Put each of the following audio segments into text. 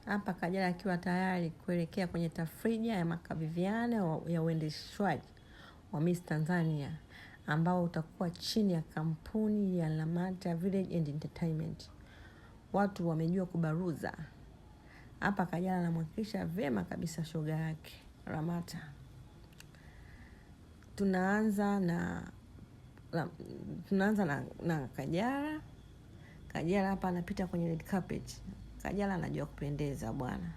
Hapa Kajala akiwa tayari kuelekea kwenye tafrija ya makabidhiano ya uendeshwaji wa Miss Tanzania ambao utakuwa chini ya kampuni ya Lamata Village and Entertainment. Watu wamejua kubaruza. Hapa Kajala anamwakilisha vema kabisa shoga yake Lamata. Tunaanza na Kajala. Kajala hapa anapita kwenye red carpet. Kajala anajua kupendeza bwana.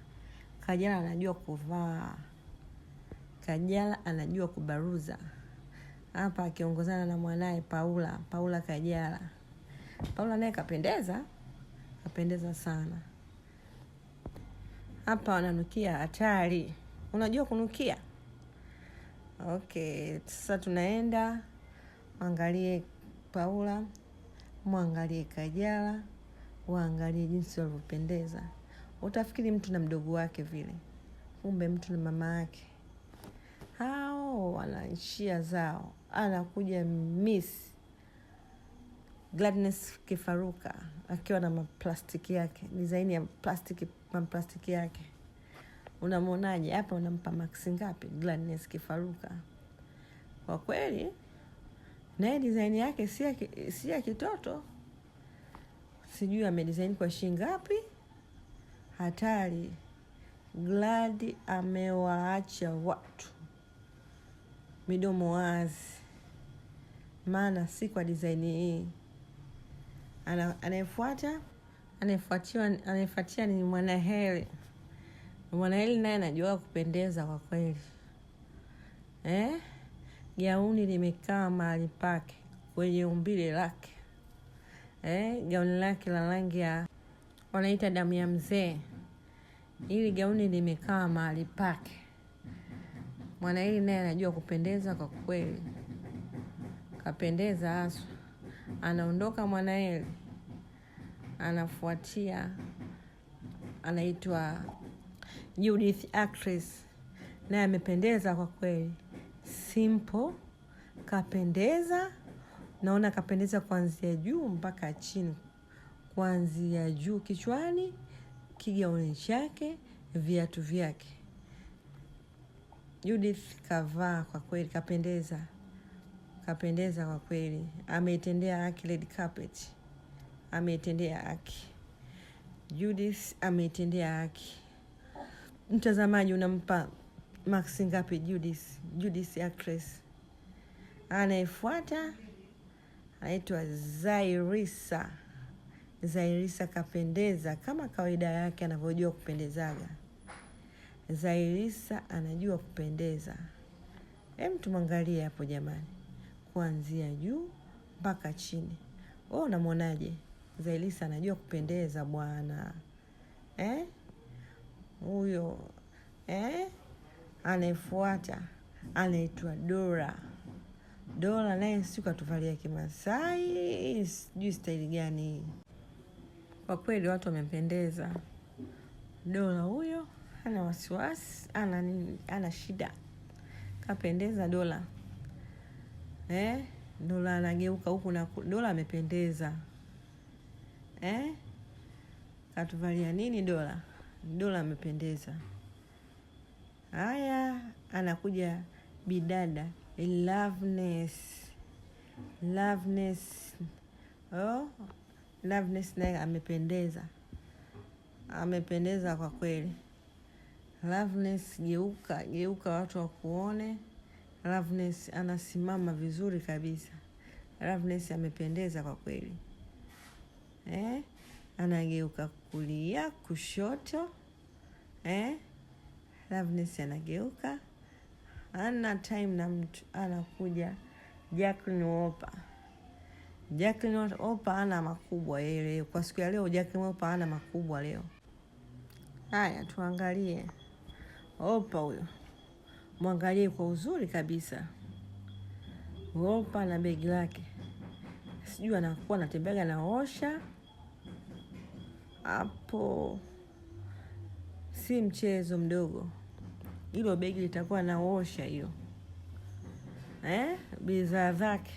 Kajala anajua kuvaa. Kajala anajua kubaruza. Hapa akiongozana na mwanae Paula Kajala. Paula naye kapendeza sana. Hapa wananukia hatari. Unajua kunukia? Okay, sasa tunaenda angalie Paula, muangalie Kajala, waangalie jinsi walivyopendeza. Utafikiri mtu na mdogo wake vile. Kumbe mtu na mama yake. Hao wanaishia zao. Anakuja Miss Gladness Kifaruka akiwa na maplastiki yake, design ya plastiki yake. Unamuonaje hapa? Unampa max ngapi Gladness Kifaruka? Kwa kweli naye design yake si ya kitoto. Sijui amedesign kwa shilingi ngapi. Hatari. Glad amewaacha watu midomo wazi. Maana si kwa design hii. Anayefuatia ni Mwanaheri. Mwanaheri naye anajua kupendeza kwa kweli. Gauni limekaa mahali pake kwenye umbile lake. Gauni lake la rangi ya wanaita damu ya mzee. Hili gauni limekaa mahali pake. Mwanaheri naye anajua kupendeza kwa kweli. Kapendeza haswa. Anaondoka Mwanaheri. Anafuatia anaitwa Judith Actress. Naye amependeza kwa kweli. Simple, kapendeza. Naona kapendeza kuanzia juu mpaka chini. Kuanzia juu kichwani, kigauni chake, viatu vyake. Judith kavaa kwa kweli, kapendeza. Kapendeza kwa kweli. Ameitendea haki red carpet. Ameitendea haki. Judith ameitendea haki. Mtazamaji unampa max ngapi Judith Actress? Anayefuata anaitwa Zairisa. Zairisa kapendeza kama kawaida yake anavyojua kupendezaga. Zairisa anajua kupendeza. Tumwangalie hapo jamani. Kuanzia juu mpaka chini. Unamwonaje? Zairisa anajua kupendeza bwana. Huyo anayefuata anaitwa Dora. Dora naye si katuvalia Kimasai, sijui style gani. Kwa kweli watu wamempendeza. Dora huyo hana wasiwasi, ana shida. Kapendeza Dora. Dora anageuka huku na Dora amependeza. Katuvalia nini Dora? Dora amependeza. Haya, anakuja bidada Loveness. Loveness naye amependeza. Amependeza kwa kweli. Loveness geuka watu wakuone. Loveness anasimama vizuri kabisa. Loveness amependeza kwa kweli. Anageuka kulia, kushoto. Loveness anageuka. Ana time na mtu. Anakuja Jacqueline Wolper. Jacqueline Wolper ana makubwa leo. Kwa siku ya leo Jacqueline Wolper ana makubwa leo. Haya tuangalie Wolper huyo. Muangalie kwa uzuri kabisa. Wolper na begi lake. Sijui anakuwa anatembea na osha. Hapo si mchezo mdogo. Hilo begi litakuwa na osha hiyo. Bidhaa zake,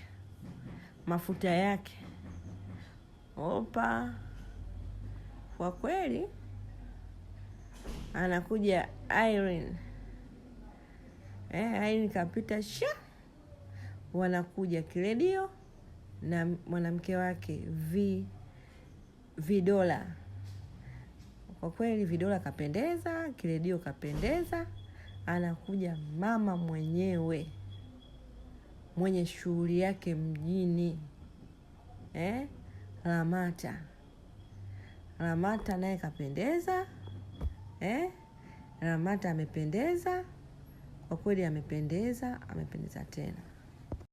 mafuta yake. Wolper kwa kweli anakuja Irene. Irene kapita wanakuja Kiredio na mwanamke wake Vidola. Kwa kweli Vidola kapendeza, Kiredio kapendeza. Anakuja mama mwenyewe mwenye shughuli yake mjini, Lamata naye kapendeza. Lamata amependeza. Kwa kweli amependeza tena.